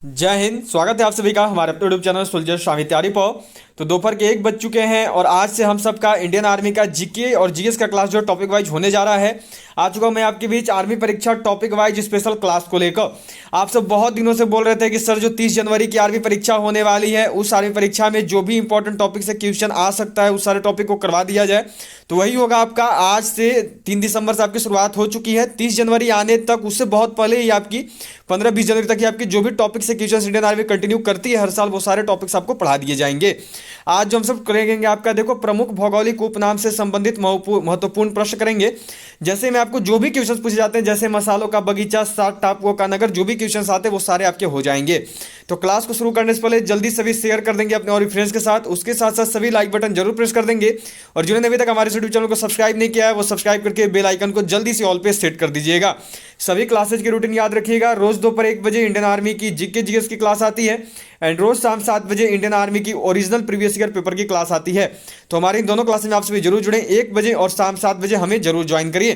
जय हिंद। स्वागत है आप सभी का हमारे अपने यूट्यूब चैनल सुलझे शाही तैयारी पर। तो दोपहर के 1 बज चुके हैं और आज से हम सबका इंडियन आर्मी का जीके और जीएस का क्लास जो टॉपिक वाइज होने जा रहा है। आ चुका हूं मैं आपके बीच आर्मी परीक्षा टॉपिक वाइज स्पेशल क्लास को लेकर। आप सब बहुत दिनों से बोल रहे थे कि सर जो 30 जनवरी की आर्मी परीक्षा होने वाली है उस आर्मी परीक्षा में जो भी इंपॉर्टेंट टॉपिक से क्वेश्चन आ सकता है उस सारे टॉपिक को करवा दिया जाए। तो वही होगा आपका। आज से 3 दिसंबर से आपकी शुरुआत हो चुकी है। 30 जनवरी आने तक उससे बहुत पहले ही आपकी 15-20 जनवरी तक ही आपकी जो भी टॉपिक से क्वेश्चन इंडियन आर्मी कंटिन्यू करती है हर साल वो सारे टॉपिक्स आपको पढ़ा दिए जाएंगे। आज जो हम सब करेंगे आपका देखो प्रमुख भौगोलिक उपनाम से संबंधित महत्वपूर्ण प्रश्न करेंगे। जैसे मैं आपको जो भी क्वेश्चन पूछे जाते हैं जैसे मसालों का बगीचा, 7 टापुओं का नगर, जो भी क्वेश्चन आते हैं वो सारे आपके हो जाएंगे। तो क्लास को शुरू करने से पहले जल्दी सभी शेयर कर देंगे अपने और फ्रेंड्स के साथ। उसके साथ साथ सभी लाइक बटन जरूर प्रेस कर देंगे और जिन्होंने अभी तक हमारे यूट्यूब चैनल को सब्सक्राइब नहीं किया है वो सब्सक्राइब करके बेल आइकन को जल्दी से ऑल पे सेट कर दीजिएगा। सभी क्लासेज की रूटीन याद रखिएगा। रोज दोपहर 1 बजे इंडियन आर्मी की जीके जीएस की क्लास आती है एंड रोज शाम 7 बजे इंडियन आर्मी की ओरिजिनल प्रीवियस ईयर पेपर की क्लास आती है। तो हमारी इन दोनों क्लासेज में आप सभी जरूर जुड़े। 1 बजे और शाम 7 बजे हमें जरूर ज्वाइन करिए।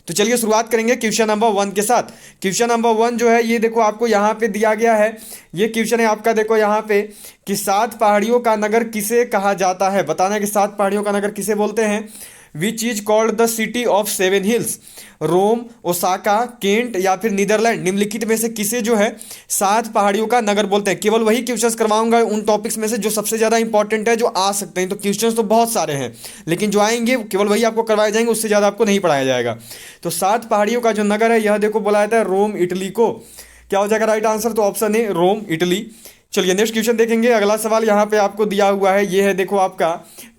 तो चलिए शुरुआत करेंगे क्वेश्चन नंबर 1 के साथ। क्वेश्चन नंबर 1 जो है ये देखो आपको यहाँ पे दिया गया है। ये क्वेश्चन है आपका देखो यहाँ पे कि 7 पहाड़ियों का नगर किसे कहा जाता है। बताना है कि 7 पहाड़ियों का नगर किसे बोलते हैं। Which is called the city of 7 hills. Rome, Osaka, Kent या फिर नीदरलैंड निम्नलिखित में से किसे जो है 7 पहाड़ियों का नगर बोलते हैं। केवल वही क्वेश्चंस करवाऊंगा उन टॉपिक्स में से जो सबसे ज्यादा इंपॉर्टेंट है जो आ सकते हैं। तो क्वेश्चंस तो बहुत सारे हैं लेकिन जो आएंगे केवल वही आपको करवाए जाएंगे, उससे ज्यादा आपको नहीं पढ़ाया जाएगा। तो 7 पहाड़ियों का जो नगर है यह देखो बोला जाता है रोम इटली को। क्या हो जाएगा राइट आंसर? तो ऑप्शन ए रोम इटली। चलिए नेक्स्ट क्वेश्चन देखेंगे। अगला सवाल यहाँ पे आपको दिया हुआ है ये है देखो आपका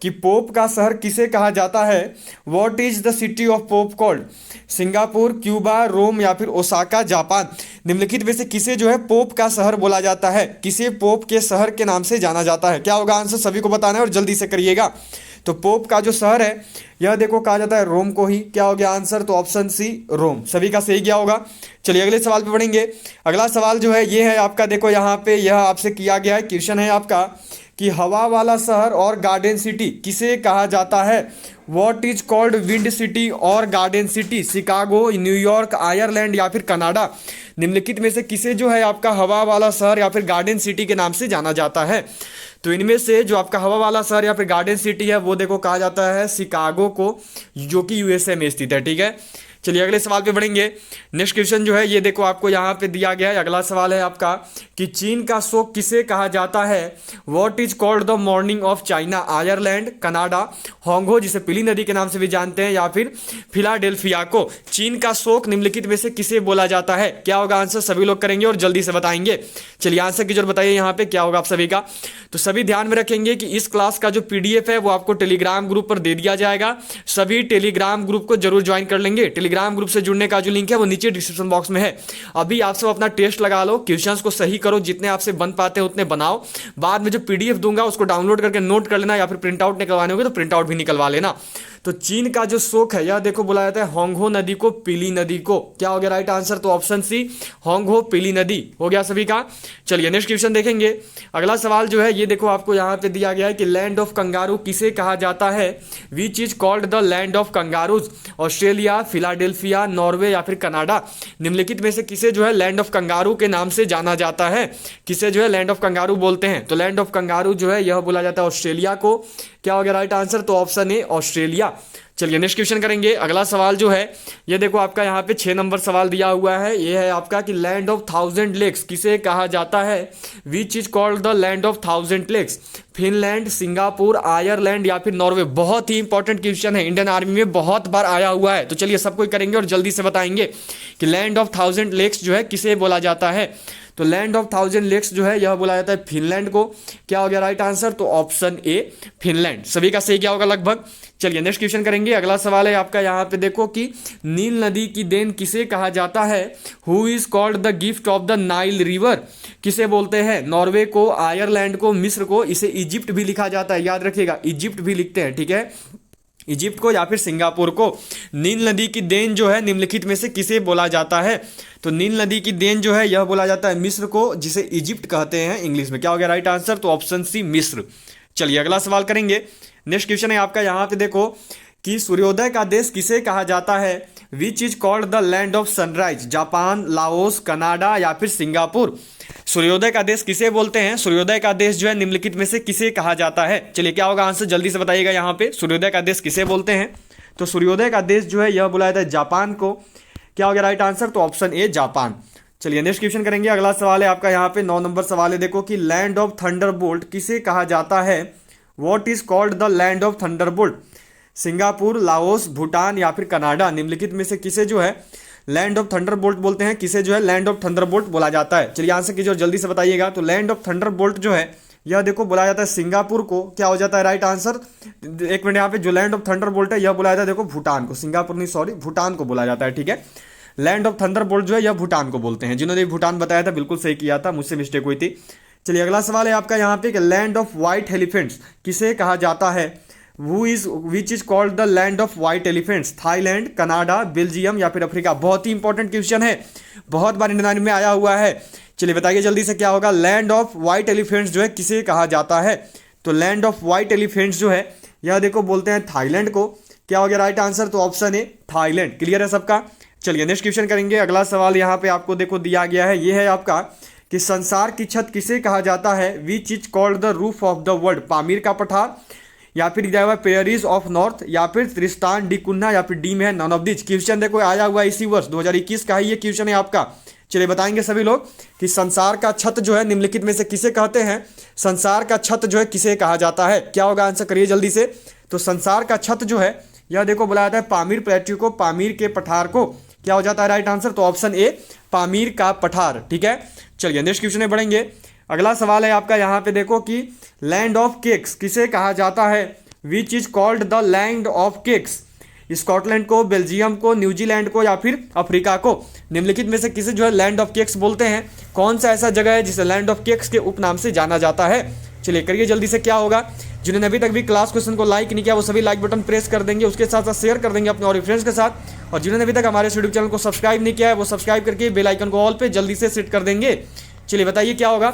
कि पोप का शहर किसे कहा जाता है। What is the city of pope called. Singapore, Cuba, Rome या फिर ओसाका जापान निम्नलिखित में से किसे जो है पोप का शहर बोला जाता है। किसे पोप के शहर के नाम से जाना जाता है। क्या होगा आंसर सभी को बताना है और जल्दी से करिएगा। तो पोप का जो शहर है यह देखो कहा जाता है रोम को ही। क्या हो गया आंसर? तो ऑप्शन सी रोम। सभी का सही क्या होगा। चलिए अगले सवाल पे बढ़ेंगे। अगला सवाल जो है ये है आपका देखो यहाँ पे यह आपसे किया गया है। क्वेश्चन है आपका कि हवा वाला शहर और गार्डन सिटी किसे कहा जाता है। What is called wind city और garden city. Chicago, New York, Ireland या फिर कनाडा निम्नलिखित में से किसे जो है आपका हवा वाला शहर या फिर गार्डन सिटी के नाम से जाना जाता है। तो इनमें से जो आपका हवा वाला शहर या फिर गार्डन सिटी है वो देखो कहा जाता है शिकागो को, जो कि यूएसए में स्थित है। ठीक है, चलिए अगले सवाल पे बढ़ेंगे। नेक्स्ट क्वेश्चन जो है ये देखो आपको यहाँ पे दिया गया है। अगला सवाल है आपका कि चीन का शोक किसे कहा जाता है। What is called the morning of China. Ireland, Canada, Hwang Ho जिसे पीली नदी के नाम से भी जानते हैं या फिर फिलाडेल्फिया को चीन का शोक निम्नलिखित में से किसे बोला जाता है। क्या होगा आंसर सभी लोग करेंगे और जल्दी से बताएंगे। चलिए आंसर की जरूर बताइए यहाँ पे क्या होगा आप सभी का। तो सभी ध्यान में रखेंगे कि इस क्लास का जो पीडीएफ है वो आपको टेलीग्राम ग्रुप पर दे दिया जाएगा। सभी टेलीग्राम ग्रुप को जरूर ज्वाइन कर लेंगे। टेलीग्राम ग्रुप से जुड़ने का जो लिंक है वो नीचे डिस्क्रिप्शन बॉक्स में है। अभी आप सब अपना टेस्ट लगा लो, क्वेश्चंस को सही करो, जितने आपसे बन पाते हैं उतने बनाओ। बाद में जो पीडीएफ दूंगा उसको डाउनलोड करके नोट कर लेना या फिर प्रिंट आउट निकलवाने होंगे तो प्रिंट आउट भी निकलवा लेना। तो चीन का जो शोक है यह देखो बुलाया जाता है हांगहो नदी को, पीली नदी को। क्या हो गया राइट आंसर? तो ऑप्शन सी हांगहो पीली नदी हो गया सभी का। चलिए नेक्स्ट क्वेश्चन देखेंगे। अगला सवाल जो है ये देखो आपको यहाँ पे दिया गया है कि लैंड ऑफ कंगारू किसे कहा जाता है। Which is called the land of kangaroos. Australia, Philadelphia, Norway या फिर कनाडा निम्नलिखित में से किसे जो है लैंड ऑफ कंगारू के नाम से जाना जाता है। किसे जो है लैंड ऑफ कंगारू बोलते हैं। तो लैंड ऑफ कंगारू जो है यह बोला जाता है ऑस्ट्रेलिया को। क्या हो गया राइट आंसर? तो ऑप्शन ए ऑस्ट्रेलिया। चलिए नेक्स्ट क्वेश्चन करेंगे। अगला सवाल जो है ये देखो आपका यहाँ पे 6 नंबर सवाल दिया हुआ है। ये है आपका कि लैंड ऑफ 1000 लेक्स किसे कहा जाता है। Which is called the land of 1000 lakes. Finland, Singapore, Ireland या फिर नॉर्वे। बहुत ही इंपॉर्टेंट क्वेश्चन है, इंडियन आर्मी में बहुत बार आया हुआ है। तो चलिए सबको करेंगे और जल्दी से बताएंगे कि लैंड ऑफ 1000 लेक्स जो है किसे बोला जाता है। तो लैंड ऑफ 1000 लेक्स जो है यह बोला जाता है फिनलैंड को। क्या हो गया राइट आंसर? तो ऑप्शन ए फिनलैंड। सभी का सही क्या होगा लगभग। चलिए नेक्स्ट क्वेश्चन करेंगे। अगला सवाल है आपका यहाँ पे देखो कि नील नदी की देन किसे कहा जाता है। Who is called the gift of the Nile river. किसे बोलते हैं। नॉर्वे को, आयरलैंड को, मिस्र को। इसे इजिप्ट भी लिखा जाता है, याद रखिएगा इजिप्ट भी लिखते हैं। ठीक है, इजिप्ट को या फिर सिंगापुर को। नील नदी की देन जो है निम्नलिखित में से किसे बोला जाता है। तो नील नदी की देन जो है यह बोला जाता है मिस्र को, जिसे इजिप्ट कहते हैं इंग्लिश में। क्या हो गया राइट आंसर? तो ऑप्शन सी मिस्र। चलिए अगला सवाल करेंगे। नेक्स्ट क्वेश्चन है आपका यहाँ पे देखो कि सूर्योदय का देश किसे कहा जाता है? Which is called the land of sunrise? Japan, Laos, Canada या फिर सिंगापुर? सूर्योदय का देश किसे बोलते हैं? सूर्योदय का देश जो है निम्नलिखित में से किसे कहा जाता है? चलिए क्या होगा आंसर, जल्दी से बताइएगा। यहाँ पे सूर्योदय का देश किसे बोलते हैं? तो सूर्योदय का देश जो है यह बुलाया जाता है जापान को। क्या हो गया राइट आंसर? तो ऑप्शन ए जापान। चलिए नेक्स्ट क्वेश्चन करेंगे। अगला सवाल है आपका यहाँ पे 9 नंबर सवाल है। देखो कि लैंड ऑफ थंडरबोल्ट किसे कहा जाता है? What is called the land of Thunderbolt? Singapore, Laos, Bhutan या फिर कनाडा? निम्नलिखित में से किसे जो है लैंड ऑफ थंडरबोल्ट बोलते हैं? किसे जो है लैंड ऑफ थंडरबोल्ट बोला जाता है? चलिए आंसर कीजिए और जल्दी से बताइएगा। तो लैंड ऑफ थंडरबोल्ट जो है यह देखो बुलाया जाता है सिंगापुर को। क्या हो जाता है राइट आंसर? एक मिनट, यहाँ पे जो लैंड ऑफ थंडरबोल्ट है यह बुलाया जाता है देखो भूटान को। सिंगापुर नहीं, सॉरी, भूटान को बोला जाता है। ठीक है, लैंड ऑफ थंडरबोल्ट जो है यह भूटान को बोलते हैं। जिन्होंने भूटान बताया था बिल्कुल सही किया था, मुझसे मिस्टेक हुई थी। चलिए अगला सवाल है आपका यहाँ पे, लैंड ऑफ व्हाइट एलिफेंट्स किसे कहा जाता है? Which is called the land of white elephants? Thailand, Canada, Belgium या फिर अफ्रीका? बहुत ही इंपॉर्टेंट क्वेश्चन है, बहुत बार इंडियन आर्मी में आया हुआ है। चलिए बताइए जल्दी से क्या होगा, लैंड ऑफ व्हाइट एलिफेंट्स जो है किसे कहा जाता है? तो लैंड ऑफ व्हाइट एलिफेंट्स जो है यह देखो बोलते हैं थाईलैंड को। क्या हो गया राइट आंसर? तो ऑप्शन ए थाईलैंड। क्लियर है सबका? चलिए नेक्स्ट क्वेश्चन करेंगे। अगला सवाल यहाँ पे आपको देखो दिया गया है, ये है आपका कि संसार की छत किसे कहा जाता है? Which is called the roof of the world? Pamir का पठार या फिर दिया हुआ पेरिस ऑफ नॉर्थ या फिर त्रिस्तान डी कुन्हा या फिर डी में है नॉन ऑफ दिस। क्वेश्चन देखो आया हुआ इसी वर्ष 2021 का ही ये क्वेश्चन है आपका। चलिए बताएंगे सभी लोग कि संसार का छत जो है निम्नलिखित में से किसे कहते हैं? संसार का छत जो है किसे कहा जाता है? क्या होगा आंसर, करिए जल्दी से। तो संसार का छत जो है यह देखो बुलाया जाता है पामीर प्लेट्यू को, पामीर के पठार को। क्या हो जाता है राइट आंसर? तो ऑप्शन ए पामीर का पठार। ठीक है, चलिए नेक्स्ट क्वेश्चन में बढ़ेंगे। अगला सवाल है आपका यहाँ पे देखो कि लैंड ऑफ केक्स किसे कहा जाता है? Which is called the land of cakes? Scotland को, बेल्जियम को, न्यूजीलैंड को या फिर अफ्रीका को? निम्नलिखित में से किसे जो है लैंड ऑफ केक्स बोलते हैं? कौन सा ऐसा जगह है जिसे लैंड ऑफ केक्स के उपनाम से जाना जाता है? चलिए करिए जल्दी से क्या होगा। जिन्होंने अभी तक भी क्लास क्वेश्चन को लाइक नहीं किया वो सभी लाइक बटन प्रेस कर देंगे, उसके साथ साथ शेयर कर देंगे अपने और फ्रेंड्स के साथ। और जिन्होंने अभी तक हमारे यूट्यूब चैनल को सब्सक्राइब नहीं किया है वो सब्सक्राइब करके बेल आइकन को ऑल पे जल्दी से सेट कर देंगे। चलिए बताइए क्या होगा।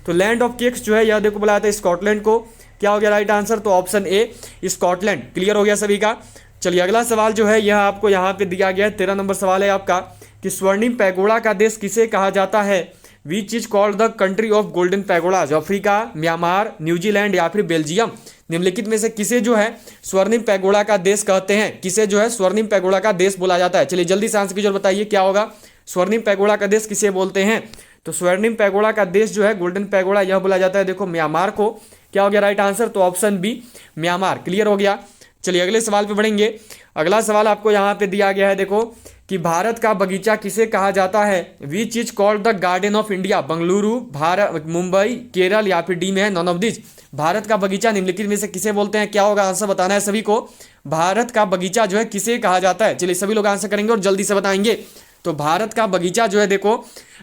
तो लैंड ऑफ केक्स जो है यह देखो बुलाया था स्कॉटलैंड को। क्या हो गया राइट आंसर? तो ऑप्शन ए स्कॉटलैंड। क्लियर हो गया सभी का? चलिए अगला सवाल जो है यह आपको यहाँ पे दिया गया है, 13 नंबर सवाल है आपका कि स्वर्णिम पैगोडा का देश किसे कहा जाता है? Which is called the country of golden pagodas? Africa, Myanmar, New Zealand या फिर बेल्जियम? निम्नलिखित में से किसे जो है स्वर्णिम पैगोडा का देश कहते हैं? किसे जो है स्वर्णिम पैगोडा का देश बोला जाता है? चलिए जल्दी से आंसर कीजिए और बताइए क्या होगा। स्वर्णिम पैगोडा का देश किसे बोलते हैं? तो स्वर्णिम पैगोडा का देश जो है गोल्डन पैगोडा यह बोला जाता है देखो म्यांमार को। क्या हो गया राइट आंसर? तो ऑप्शन बी म्यांमार। क्लियर हो गया? चलिए अगले सवाल पे बढ़ेंगे। अगला सवाल आपको यहाँ पे दिया गया है देखो कि भारत का बगीचा किसे कहा जाता है? Which is called the garden of India? Bengaluru, Bharat, Mumbai, Kerala या फिर डी में है नॉन ऑफ दिस। भारत का बगीचा निम्नलिखित में से किसे बोलते हैं? क्या होगा आंसर बताना है सभी को। भारत का बगीचा जो है किसे कहा जाता है? चलिए सभी लोग आंसर करेंगे और जल्दी से बताएंगे। तो भारत का बगीचा जो है देखो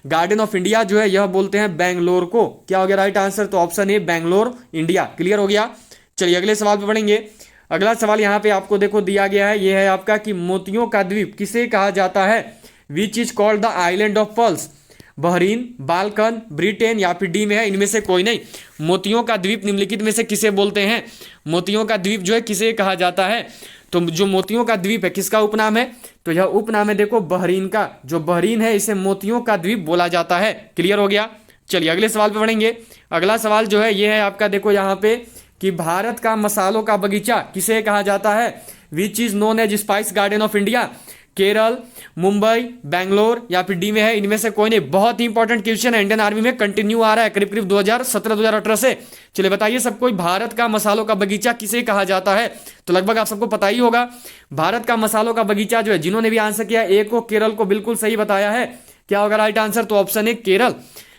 गार्डन ऑफ इंडिया जो है यह बोलते हैं बेंगलोर को। क्या हो गया राइट आंसर? तो option A Bangalore, India. Clear हो गया? चलिए अगले सवाल पे बढ़ेंगे। अगला सवाल यहाँ पे आपको देखो दिया गया है, यह है आपका कि मोतियों का द्वीप किसे कहा जाता है? Which is called the island of pearls? Bahrain, Balkan, Britain या फिर डी में है इनमें से कोई नहीं। मोतियों का द्वीप निम्नलिखित में से किसे बोलते हैं? मोतियों का द्वीप जो है किसे कहा जाता है? तो जो मोतियों का द्वीप है किसका उपनाम है? तो यह उपनाम है देखो बहरीन का। जो बहरीन है इसे मोतियों का द्वीप बोला जाता है। क्लियर हो गया? चलिए अगले सवाल पे बढ़ेंगे। अगला सवाल जो है यह है आपका देखो यहाँ पे कि भारत का मसालों का बगीचा किसे कहा जाता है? Which is known as spice garden of India? Kerala, Mumbai, Bangalore या फिर डी में है इनमें से कोई नहीं। बहुत ही इंपॉर्टेंट क्वेश्चन है, इंडियन आर्मी में कंटिन्यू आ रहा है करीब करीब 2017-2018 से। चलिए बताइए सबको, भारत का मसालों का बगीचा किसे कहा जाता है? तो लगभग आप सबको पता ही होगा। भारत का मसालों का बगीचा जो है, जिन्होंने भी आंसर किया ए को, केरल को बिल्कुल सही बताया है। क्या होगा राइट आंसर? तो ऑप्शन ए केरल।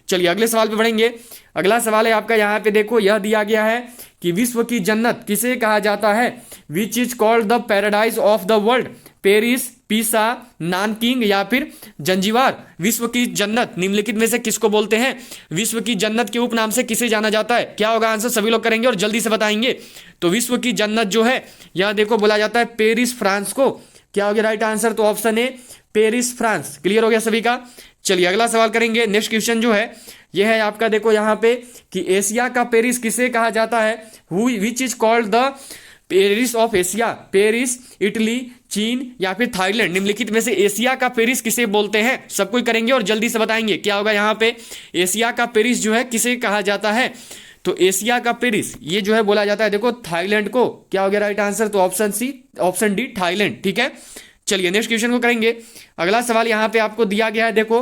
चलिए अगले सवाल पे बढ़ेंगे। अगला सवाल है आपका यहाँ पे देखो यह दिया गया है कि विश्व की जन्नत किसे कहा जाता है? Which is called the paradise of the world? Paris, पीसा, नानकिंग या फिर जंजीबार? विश्व की जन्नत निम्नलिखित में से किसको बोलते हैं? विश्व की जन्नत के उपनाम से किसे जाना जाता है? क्या होगा आंसर? सभी लोग करेंगे और जल्दी से बताएंगे। तो विश्व की जन्नत जो है यह देखो बोला जाता है पेरिस, फ्रांस को। क्या हो गया राइट आंसर? तो option A Paris, France. Clear हो गया सभी का? चलिए अगला सवाल करेंगे। नेक्स्ट क्वेश्चन जो है यह है आपका देखो यहाँ पे कि एशिया का पेरिस किसे कहा जाता है? Which is called the Paris of Asia, Paris, Italy, चीन या फिर थाईलैंड, निम्नलिखित में से एशिया का पेरिस किसे बोलते हैं? सब कोई करेंगे और जल्दी से बताएंगे क्या होगा यहाँ पे। एशिया का पेरिस जो है किसे कहा जाता है? तो एशिया का पेरिस ये जो है बोला जाता है, देखो थाईलैंड को। क्या हो गया राइट आंसर? तो option C, option D Thailand. ठीक है, चलिए नेक्स्ट क्वेश्चन को करेंगे। अगला सवाल यहाँ पे आपको दिया गया है, देखो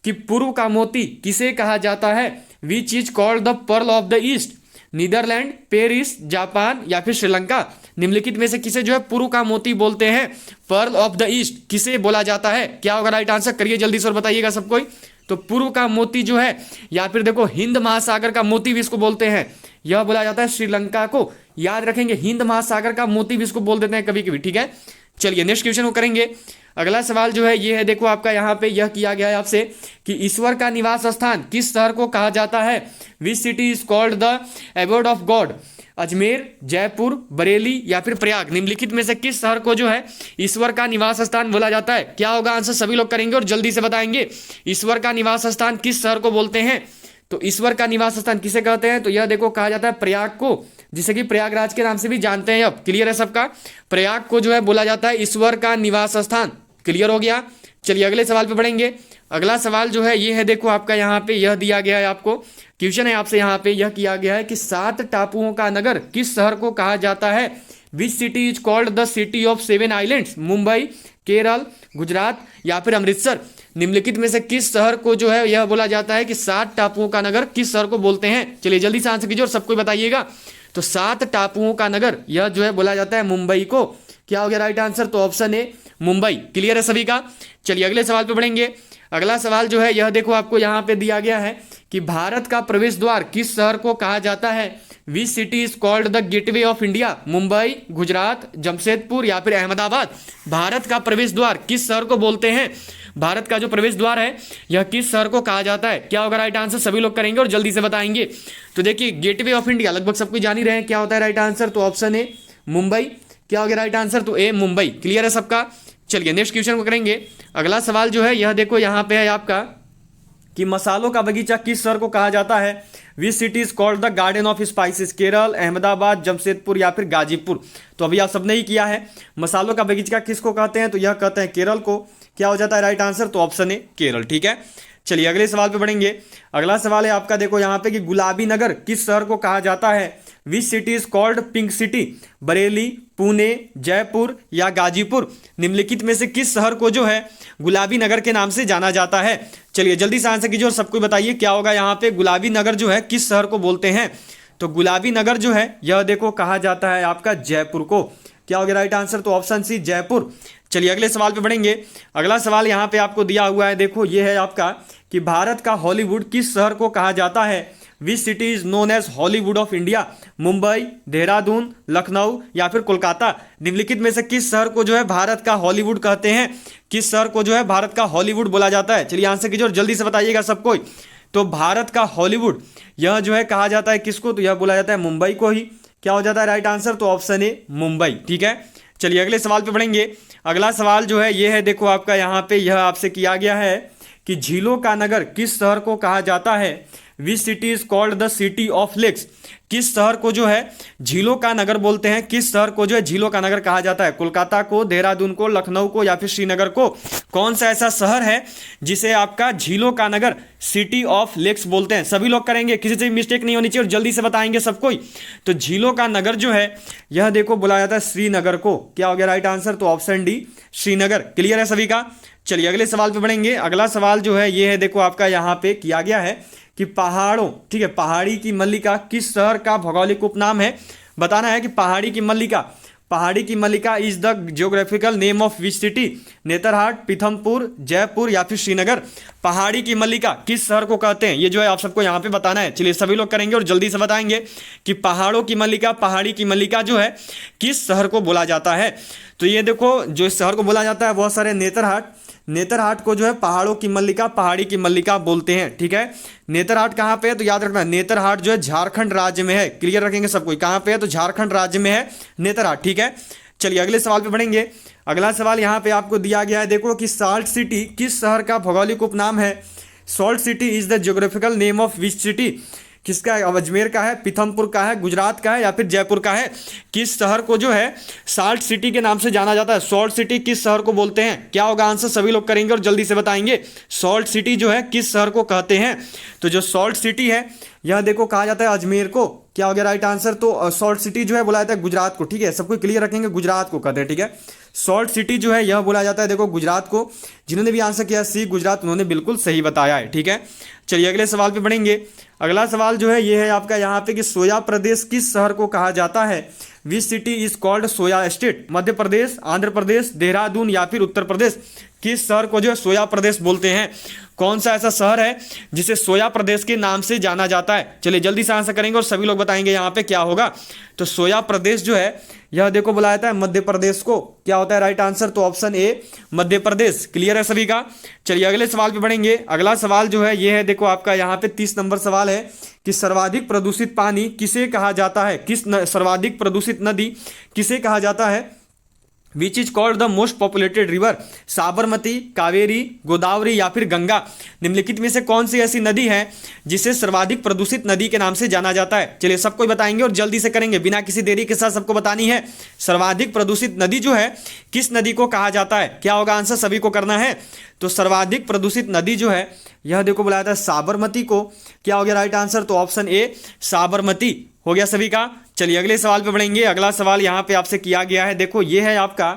कि पूर्व का मोती किसे कहा जाता है? Which is called the pearl of the east? Netherlands, Paris, Japan या फिर श्रीलंका, निम्नलिखित में से किसे जो है पूर्व का मोती बोलते हैं? पर्ल ऑफ द ईस्ट किसे बोला जाता है? क्या होगा राइट आंसर? करिए जल्दी से और बताइएगा सब कोई। तो पूर्व का मोती जो है, या फिर देखो हिंद महासागर का मोती भी इसको बोलते हैं, यह बोला जाता है श्रीलंका को। याद रखेंगे, हिंद महासागर का मोती भी इसको बोल देते हैं कभी कभी। ठीक है, चलिए नेक्स्ट क्वेश्चन को करेंगे। अगला सवाल जो है ये है, देखो आपका यहाँ पे यह किया गया है आपसे कि ईश्वर का निवास स्थान किस शहर को कहा जाता है? Which city is called the abode of God? Ajmer, Jaipur, Bareilly या फिर प्रयाग, निम्नलिखित में से किस शहर को जो है ईश्वर का निवास स्थान बोला जाता है? क्या होगा आंसर? सभी लोग करेंगे और जल्दी से बताएंगे। ईश्वर का निवास स्थान किस शहर को बोलते हैं? तो ईश्वर का निवास स्थान किसे कहते हैं? तो यह देखो कहा जाता है प्रयाग को, जिसे कि प्रयागराज के नाम से भी जानते हैं। अब क्लियर है सबका? प्रयाग को जो है बोला जाता है ईश्वर का निवास स्थान। क्लियर हो गया? चलिए अगले सवाल पे बढ़ेंगे। अगला सवाल जो है ये है, देखो आपका यहाँ पे यह दिया गया है आपको, क्वेश्चन है आपसे यहाँ पे यह किया गया है कि 7 टापुओं का नगर किस शहर को कहा जाता है? Which city is called the city of 7 islands? Mumbai, Kerala, Gujarat या फिर अमृतसर, निम्नलिखित में से किस शहर को जो है यह बोला जाता है कि 7 टापुओं का नगर किस शहर को बोलते हैं? चलिए जल्दी से आंसर कीजिए और सबको बताइएगा। तो 7 टापुओं का नगर यह जो है बोला जाता है मुंबई को। क्या हो गया राइट आंसर? तो ऑप्शन ए मुंबई। क्लियर है सभी का? चलिए अगले सवाल पे बढ़ेंगे। अगला सवाल जो है यह देखो आपको यहाँ पे दिया गया है कि भारत का प्रवेश द्वार किस शहर को कहा जाता है? Which city is called the gateway of India? Mumbai, Gujarat, Jamshedpur या फिर अहमदाबाद, भारत का प्रवेश द्वार किस शहर को बोलते हैं? भारत का जो प्रवेश द्वार है यह किस शहर को कहा जाता है? क्या होगा राइट आंसर? सभी लोग करेंगे और जल्दी से बताएंगे। तो देखिए गेटवे ऑफ इंडिया लगभग सबको जान ही रहे हैं, क्या होता है राइट आंसर? तो ऑप्शन ए मुंबई। क्या हो गया राइट आंसर? तो ए मुंबई। क्लियर है सबका? चलिए नेक्स्ट क्वेश्चन को करेंगे। अगला सवाल जो है यह देखो यहाँ पे है आपका कि मसालों का बगीचा किस शहर को कहा जाता है? Which city is called the garden of spices? Kerala, Ahmedabad, Jamshedpur या फिर गाजीपुर। तो अभी आप सबने ही किया है। मसालों का बगीचा किसको कहते हैं? तो यह कहते हैं केरल को। क्या हो जाता है राइट आंसर? तो ऑप्शन ए केरल। ठीक है, चलिए अगले सवाल पे बढ़ेंगे। अगला सवाल है आपका, देखो यहाँ पे कि गुलाबी नगर किस शहर को कहा जाता है? Which city is called pink city? Bareilly, Pune, Jaipur या गाजीपुर, निम्नलिखित में से किस शहर को जो है गुलाबी नगर के नाम से जाना जाता है? चलिए जल्दी से आंसर कीजिए और सबको बताइए क्या होगा यहाँ पे। गुलाबी नगर जो है किस शहर को बोलते हैं? तो गुलाबी नगर जो है यह देखो कहा जाता है आपका जयपुर को। क्या हो गया राइट आंसर? तो ऑप्शन सी जयपुर। चलिए अगले सवाल पे बढ़ेंगे। अगला सवाल यहाँ पे आपको दिया हुआ है, देखो ये है आपका कि भारत का हॉलीवुड किस शहर को कहा जाता है? Which city is known as Hollywood of India? Mumbai, Dehradun, Lucknow या फिर कोलकाता, निम्नलिखित में से किस शहर को जो है भारत का हॉलीवुड कहते हैं? किस शहर को जो है भारत का हॉलीवुड बोला जाता है? चलिए आंसर कीजिए और जल्दी से बताइएगा सब कोई। तो भारत का हॉलीवुड यह जो है कहा जाता है किसको? तो यह बोला जाता है मुंबई को ही। क्या हो जाता है राइट आंसर? तो ऑप्शन ए मुंबई। ठीक है, चलिए अगले सवाल पे बढ़ेंगे। अगला सवाल जो है ये है, देखो आपका यहाँ पे यह आपसे किया गया है कि झीलों का नगर किस शहर को कहा जाता है? Which city is called the city of lakes? किस शहर को जो है झीलों का नगर बोलते हैं? किस शहर को जो है झीलों का नगर कहा जाता है? कोलकाता को, देहरादून को, लखनऊ को या फिर श्रीनगर को? कौन सा ऐसा शहर है जिसे आपका झीलों का नगर सिटी ऑफ लेक्स बोलते हैं? सभी लोग करेंगे, किसी से भी मिस्टेक नहीं होनी चाहिए और जल्दी से बताएंगे सब कोई। तो झीलों का नगर जो है यह देखो बुलाया जाता है श्रीनगर को। क्या हो गया राइट आंसर? तो ऑप्शन डी श्रीनगर। क्लियर है सभी का? चलिए अगले सवाल पे बढ़ेंगे। अगला सवाल जो है ये है, देखो आपका यहाँ पे किया गया है कि पहाड़ों, ठीक है, पहाड़ी की मल्लिका किस शहर का भौगोलिक उपनाम है? बताना है कि पहाड़ी की मल्लिका, पहाड़ी की मल्लिका is the geographical name of which city? Netarhat, Pithampur, Jaipur या फिर श्रीनगर, पहाड़ी की मल्लिका किस शहर को कहते हैं? ये जो है आप सबको यहाँ पे बताना है। चलिए सभी लोग करेंगे और जल्दी से बताएंगे कि पहाड़ों की मल्लिका, पहाड़ी की मल्लिका जो है किस शहर को बोला जाता है? तो ये देखो जो इस शहर को बोला जाता है बहुत सारे, नेतरहाट, नेतरहाट को जो है पहाड़ों की मल्लिका, पहाड़ी की मल्लिका बोलते हैं। ठीक है, नेतरहाट कहाँ पे है? तो याद रखना नेतरहाट जो है झारखंड राज्य में है। क्लियर रखेंगे सब कोई, कहाँ पे है? तो झारखंड राज्य में है नेतरहाट। ठीक है, चलिए अगले सवाल पे बढ़ेंगे। अगला सवाल यहाँ पे आपको दिया गया है, देखो कि साल्ट सिटी किस शहर का भौगोलिक उपनाम है? Salt city is the geographical name of which city? किसका है? अब अजमेर का है, पीथमपुर का है, गुजरात का है या फिर जयपुर का है? किस शहर को जो है साल्ट सिटी के नाम से जाना जाता है? सॉल्ट सिटी किस शहर को बोलते हैं? क्या होगा आंसर? सभी लोग करेंगे और जल्दी से बताएंगे। सॉल्ट सिटी जो है किस शहर को कहते हैं? तो जो सॉल्ट सिटी है यह देखो कहा जाता है अजमेर को। क्या हो गया राइट आंसर? तो सॉल्ट सिटी जो है बोला जाता है गुजरात को। ठीक है, सबको क्लियर रखेंगे, गुजरात को कहते हैं। ठीक है, सॉल्ट सिटी जो है यह बोला जाता है देखो गुजरात को। जिन्होंने भी आंसर किया सी गुजरात, उन्होंने बिल्कुल सही बताया है। ठीक है, चलिए अगले सवाल पे बढ़ेंगे। अगला सवाल जो है ये है आपका यहाँ पे कि सोया प्रदेश किस शहर को कहा जाता है? Which city is called soya state? Madhya Pradesh, Andhra Pradesh, Dehradun या फिर उत्तर प्रदेश? किस शहर को जो है सोया प्रदेश बोलते हैं? कौन सा ऐसा शहर है जिसे सोया प्रदेश के नाम से जाना जाता है? चलिए जल्दी से आंसर करेंगे और सभी लोग बताएंगे यहाँ पे क्या होगा। तो सोया प्रदेश जो है यह देखो बुलाया जाता है मध्य प्रदेश को। क्या होता है राइट आंसर? तो option A Madhya Pradesh. Clear है सभी का? चलिए अगले सवाल पे बढ़ेंगे। अगला सवाल जो है ये है देखो आपका यहाँ पे 30 नंबर सवाल है कि सर्वाधिक प्रदूषित पानी किसे कहा जाता है? सर्वाधिक प्रदूषित नदी किसे कहा जाता है? Which is called the most populated river? Sabarmati, Kaveri, Godavari या फिर गंगा? निम्नलिखित में से कौन सी ऐसी नदी है जिसे सर्वाधिक प्रदूषित नदी के नाम से जाना जाता है? चलिए सबको बताएंगे और जल्दी से करेंगे, बिना किसी देरी के साथ सबको बतानी है। सर्वाधिक प्रदूषित नदी जो है किस नदी को कहा जाता है? क्या होगा आंसर? सभी को करना है। तो सर्वाधिक प्रदूषित नदी जो है यह देखो बुलाया था साबरमती को। क्या हो गया राइट आंसर? तो ऑप्शन ए साबरमती हो गया सभी का। चलिए अगले सवाल पे बढ़ेंगे। अगला सवाल यहाँ पे आपसे किया गया है, देखो ये है आपका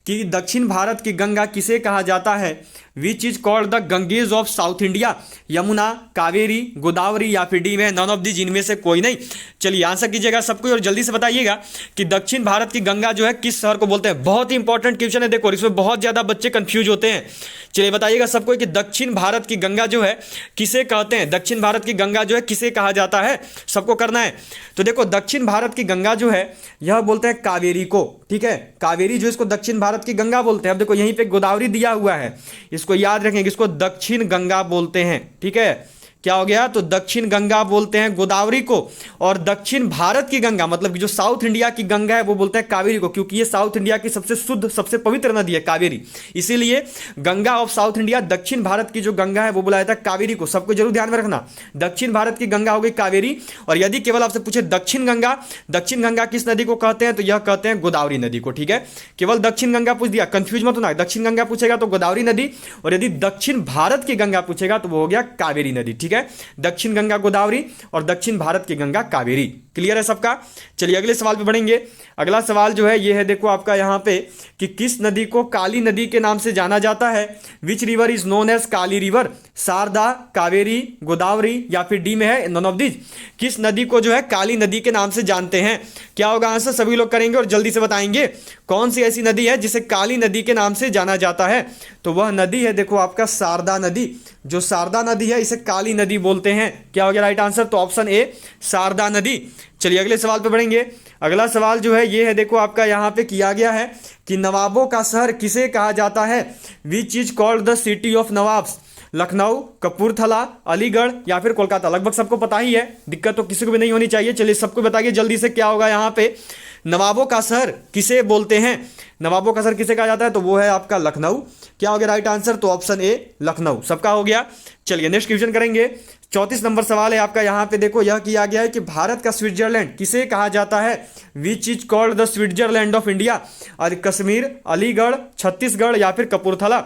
कि दक्षिण भारत की गंगा किसे कहा जाता है? Which is called the Ganges of south India? Yamuna, Kaveri, Godavari या फिर डी में नॉन ऑफ दीज, इनमें से कोई नहीं। चलिए आंसर कीजिएगा सबको और जल्दी से बताइएगा कि दक्षिण भारत की गंगा जो है किस शहर को बोलते हैं। बहुत ही इंपॉर्टेंट क्वेश्चन है देखो, इसमें बहुत ज्यादा बच्चे कंफ्यूज होते हैं। चलिए बताइएगा सबको कि दक्षिण भारत की गंगा जो है किसे कहते हैं? दक्षिण भारत की गंगा जो है किसे कहा जाता है? सबको करना है। तो देखो दक्षिण भारत की गंगा जो है यह बोलते हैं कावेरी को। ठीक है, कावेरी जो इसको दक्षिण भारत की गंगा बोलते हैं। अब देखो यहीं पे गोदावरी दिया हुआ है, इसको याद रखेंगे, इसको दक्षिण गंगा बोलते हैं। ठीक है, क्या हो गया? तो दक्षिण गंगा बोलते हैं गोदावरी को, और दक्षिण भारत की गंगा मतलब कि जो साउथ इंडिया की गंगा है वो बोलते हैं कावेरी को, क्योंकि ये साउथ इंडिया की सबसे शुद्ध सबसे पवित्र नदी है कावेरी। इसीलिए गंगा ऑफ साउथ इंडिया, दक्षिण भारत की जो गंगा है वो बुलाया जाता है कावेरी को। सबको जरूर ध्यान में रखना, दक्षिण भारत की गंगा हो गई कावेरी। और यदि केवल आपसे पूछे दक्षिण गंगा किस नदी को कहते हैं तो यह कहते हैं गोदावरी नदी को। ठीक है, केवल दक्षिण गंगा पूछ दिया, कंफ्यूज मत होना। दक्षिण गंगा पूछेगा तो गोदावरी नदी, और यदि दक्षिण भारत की गंगा पूछेगा तो वो हो गया कावेरी नदी। ठीक है, दक्षिण गंगा गोदावरी और दक्षिण भारत की गंगा कावेरी। क्लियर है सबका? चलिए अगले सवाल पे बढ़ेंगे। अगला सवाल जो है ये है देखो आपका यहाँ पे कि किस नदी को काली नदी के नाम से जाना जाता है? Which river is known as Kali river? Sharda, Kaveri, Godavari या फिर डी में है नॉन ऑफ दीज? किस नदी को जो है काली नदी के नाम से जानते हैं? क्या होगा आंसर? सभी लोग करेंगे और जल्दी से बताएंगे कौन सी ऐसी नदी है जिसे काली नदी के नाम से जाना जाता है। तो वह नदी है देखो आपका शारदा नदी। जो शारदा नदी है इसे काली नदी बोलते हैं। क्या हो गया राइट आंसर? तो ऑप्शन ए शारदा नदी। चलिए अगले सवाल पे बढ़ेंगे। अगला सवाल जो है ये है देखो आपका यहाँ पे किया गया है कि नवाबों का शहर किसे कहा जाता है? Which is called the city of nawabs? Lucknow, Kapurthala, Aligarh या फिर कोलकाता? लगभग सबको पता ही है, दिक्कत तो किसी को भी नहीं होनी चाहिए। चलिए सबको बताइए जल्दी से क्या होगा यहाँ पे? नवाबों का शहर किसे बोलते हैं? नवाबों का शहर किसे कहा जाता है? तो वो है आपका लखनऊ। क्या हो गया राइट आंसर? तो ऑप्शन ए लखनऊ। सबका हो गया। चलिए नेक्स्ट क्वेश्चन करेंगे। 34 नंबर सवाल है आपका यहाँ पे देखो, यह किया गया है कि भारत का स्विट्जरलैंड किसे कहा जाता है? Which is called the Switzerland of India? और कश्मीर, अलीगढ़, छत्तीसगढ़ या फिर कपूरथला?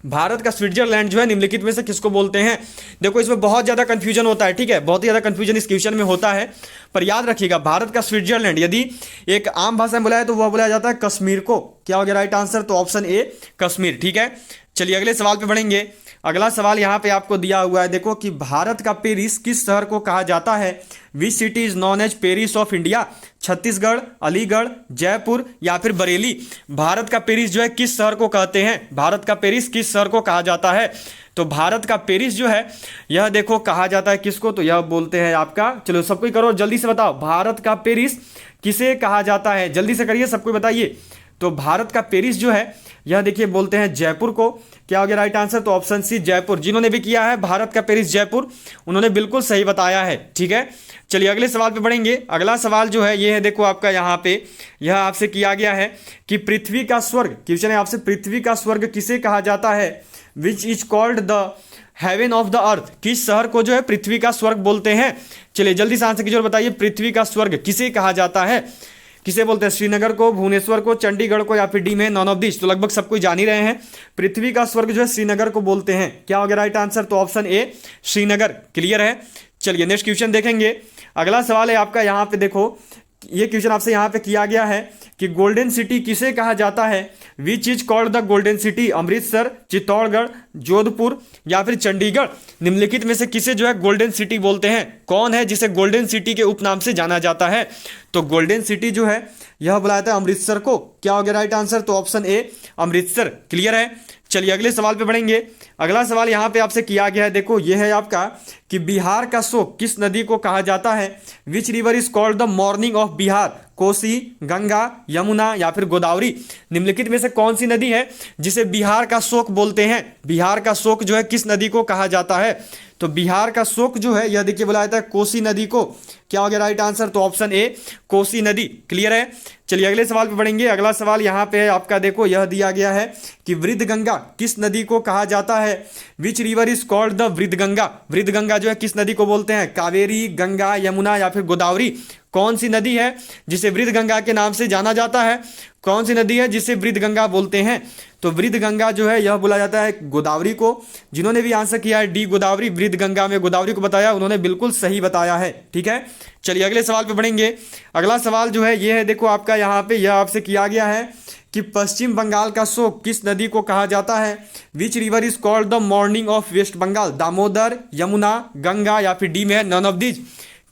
भारत का स्विट्जरलैंड जो है निम्नलिखित में से किसको बोलते हैं? देखो इसमें बहुत ज्यादा कंफ्यूजन होता है। ठीक है, बहुत ही ज्यादा कंफ्यूजन इस क्वेश्चन में होता है, पर याद रखिएगा भारत का स्विट्जरलैंड यदि एक आम भाषा में बुलाया तो वह बुलाया जाता है कश्मीर को। क्या हो गया राइट आंसर? तो ऑप्शन ए कश्मीर। ठीक है, चलिए अगले सवाल पे बढ़ेंगे। अगला सवाल यहाँ पे आपको दिया हुआ है देखो कि भारत का पेरिस किस शहर को कहा जाता है? Which city is known as Paris of India? Chhattisgarh, Aligarh, Jaipur या फिर बरेली? भारत का पेरिस जो है किस शहर को कहते हैं? भारत का पेरिस किस शहर को कहा जाता है? तो भारत का पेरिस जो है यह देखो कहा जाता है किसको? तो यह बोलते हैं आपका, चलो सबको ही करो जल्दी से बताओ, भारत का पेरिस किसे कहा जाता है? जल्दी से करिए, सबको बताइए। तो भारत का पेरिस जो है यह देखिए बोलते हैं जयपुर को। क्या हो गया राइट आंसर? तो ऑप्शन सी जयपुर। जिन्होंने भी किया है भारत का पेरिस जयपुर, उन्होंने बिल्कुल सही बताया है। ठीक है, चलिए अगले सवाल पे बढ़ेंगे। अगला सवाल जो है ये है देखो आपका यहाँ पे, यह आपसे किया गया है कि पृथ्वी का स्वर्ग, क्वेश्चन है आपसे, पृथ्वी का स्वर्ग किसे कहा जाता है? Which is called the haven of the earth, किस शहर को जो है पृथ्वी का स्वर्ग बोलते हैं? चलिए जल्दी से आंसर कीजिए और बताइए पृथ्वी का स्वर्ग किसे कहा जाता है? किसे बोलते हैं? श्रीनगर को, भुवनेश्वर को, चंडीगढ़ को, या फिर डी में नॉन ऑफ दिस? तो लगभग सब कोई जान ही रहे हैं, पृथ्वी का स्वर्ग जो है श्रीनगर को बोलते हैं। क्या होगा राइट आंसर? तो ऑप्शन ए श्रीनगर। क्लियर है। चलिए नेक्स्ट क्वेश्चन देखेंगे। अगला सवाल है आपका, यहाँ पे देखो, ये क्वेश्चन आपसे यहाँ पे किया गया है कि गोल्डन सिटी किसे कहा जाता है? Which is called the golden city? Amritsar, Chittorgarh, Jodhpur या फिर चंडीगढ़? निम्नलिखित में से किसे जो है गोल्डन सिटी बोलते हैं? कौन है जिसे गोल्डन सिटी के उपनाम से जाना जाता है? तो गोल्डन सिटी जो है यह बुलाया था अमृतसर को। क्या हो गया राइट आंसर? तो ऑप्शन ए अमृतसर। क्लियर है। चलिए अगले सवाल पे बढ़ेंगे। अगला सवाल यहाँ पे आपसे किया गया है, देखो ये है आपका कि बिहार का शोक किस नदी को कहा जाता है? Which river is called the morning of Bihar? Kosi, Ganga, Yamuna या फिर गोदावरी? निम्नलिखित में से कौन सी नदी है जिसे बिहार का शोक बोलते हैं? बिहार का शोक जो है किस नदी को कहा जाता है? तो बिहार का शोक जो है यह देखिए बुलाया जाता है कोसी नदी को। क्या हो गया राइट आंसर? तो ऑप्शन ए कोसी नदी। क्लियर है। चलिए अगले सवाल पे बढ़ेंगे। अगला सवाल यहाँ पे आपका देखो यह दिया गया है कि वृद्धगंगा किस नदी को कहा जाता है? Which river is called the Vriddhaganga? Vriddhaganga जो है किस नदी को बोलते हैं? कावेरी, गंगा, यमुना या फिर गोदावरी? कौन सी नदी है जिसे वृद्धगंगा के नाम से जाना जाता है? कौन सी नदी है जिसे वृद्धगंगा बोलते हैं? तो वृद्धगंगा जो है यह बोला जाता है गोदावरी को। जिन्होंने भी आंसर किया है डी गोदावरी, वृद्धगंगा में गोदावरी को बताया, उन्होंने बिल्कुल सही बताया है। ठीक है। चलिए अगले सवाल पे बढ़ेंगे। अगला सवाल जो है ये है, देखो आपका यहाँ पे यह आपसे किया गया है कि पश्चिम बंगाल का शोक किस नदी को कहा जाता है? Which river is called the morning of West Bengal? Damodar, Yamuna, Ganga या फिर डी में है नन ऑफ दीज?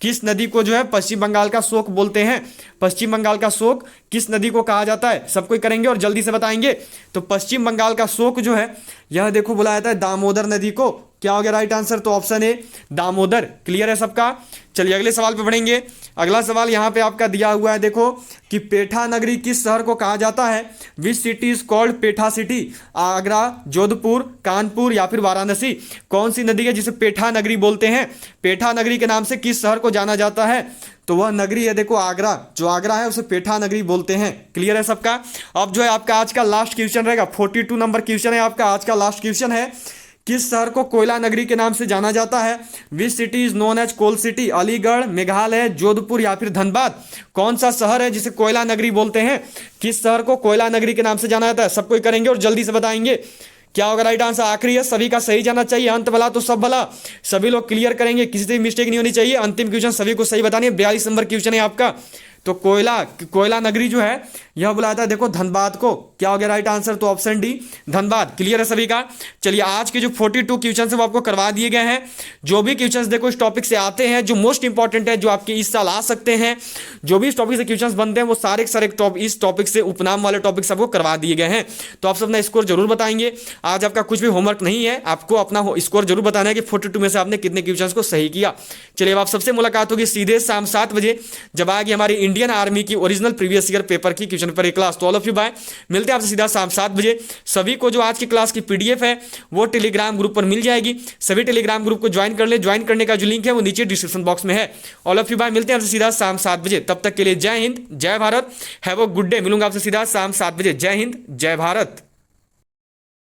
किस नदी को जो है पश्चिम बंगाल का शोक बोलते हैं? पश्चिम बंगाल का शोक किस नदी को कहा जाता है? सब कोई करेंगे और जल्दी से बताएंगे। तो पश्चिम बंगाल का शोक जो है यह देखो बुलाया जाता है दामोदर नदी को। क्या हो गया राइट आंसर? तो ऑप्शन ए दामोदर। क्लियर है सबका। चलिए अगले सवाल पे बढ़ेंगे। अगला सवाल यहाँ पे आपका दिया हुआ है, देखो कि पेठा नगरी किस शहर को कहा जाता है? Which city is called petha city? Agra, Jodhpur, Kanpur या फिर वाराणसी? कौन सी नदी है जिसे पेठा नगरी बोलते हैं? पेठा नगरी के नाम से किस शहर को जाना जाता है? तो वह नगरी है देखो आगरा। जो आगरा है उसे पेठा नगरी बोलते हैं। क्लियर है सबका। अब जो है आपका आज का लास्ट क्वेश्चन रहेगा, 42 नंबर क्वेश्चन है आपका आज का लास्ट क्वेश्चन है। किस शहर को कोयला नगरी के नाम से जाना जाता है? Which city is known as coal city? Aligarh, Meghalaya, Jodhpur या फिर धनबाद? कौन सा शहर है जिसे कोयला नगरी बोलते हैं? किस शहर को कोयला नगरी के नाम से जाना जाता है? सब कोई करेंगे और जल्दी से बताएंगे। क्या होगा राइट आंसर? आखिरी है, सभी का सही जाना चाहिए। अंत भला तो सब भला। सभी लोग क्लियर करेंगे, किसी से मिस्टेक नहीं होनी चाहिए। अंतिम क्वेश्चन सभी को सही बतानी है। 42 नंबर क्वेश्चन है आपका। तो कोयला नगरी जो है यह बुलाया था देखो धनबाद को। क्या हो गया राइट आंसर? तो ऑप्शन डी धनबाद। क्लियर है सभी का। चलिए आज के जो 42 क्वेश्चन है वो आपको करवा दिए गए हैं। जो भी क्वेश्चन देखो इस टॉपिक से आते हैं, जो मोस्ट इंपॉर्टेंट है, जो आपके इस साल आ सकते हैं, जो भी इस टॉपिक से क्वेश्चन बनते हैं वो सारे के सारे इस टॉपिक से उपनाम वाले टॉपिक सबको करवा दिए गए हैं। तो आप सब अपना स्कोर जरूर बताएंगे। आज आपका कुछ भी होमवर्क नहीं है, आपको अपना स्कोर जरूर बताना है कि 42 में से आपने कितने क्वेश्चन को सही किया। चलिए अब आप सबसे मुलाकात होगी सीधे शाम 7 बजे, जब आएगी हमारी इंडियन आर्मी की ओरिजिनल प्रीवियस ईयर पेपर की क्वेश्चन पेपर क्लास। तो ऑल ऑफ यू बाय, मिलते हैं आपसे सीधा शाम 7 बजे। सभी को जो आज की क्लास की पीडीएफ है वो टेलीग्राम ग्रुप पर मिल जाएगी। सभी टेलीग्राम ग्रुप को ज्वाइन कर ले। ज्वाइन करने का जो लिंक है वो नीचे डिस्क्रिप्शन बॉक्स में है। ऑल ऑफ यू बाय, मिलते हैं आपसे सीधा शाम 7 बजे। तब तक के लिए जय हिंद, जय Bharat, have a good day. मिलूंगा आपसे सीधा शाम 7 बजे। जय हिंद, जय भारत।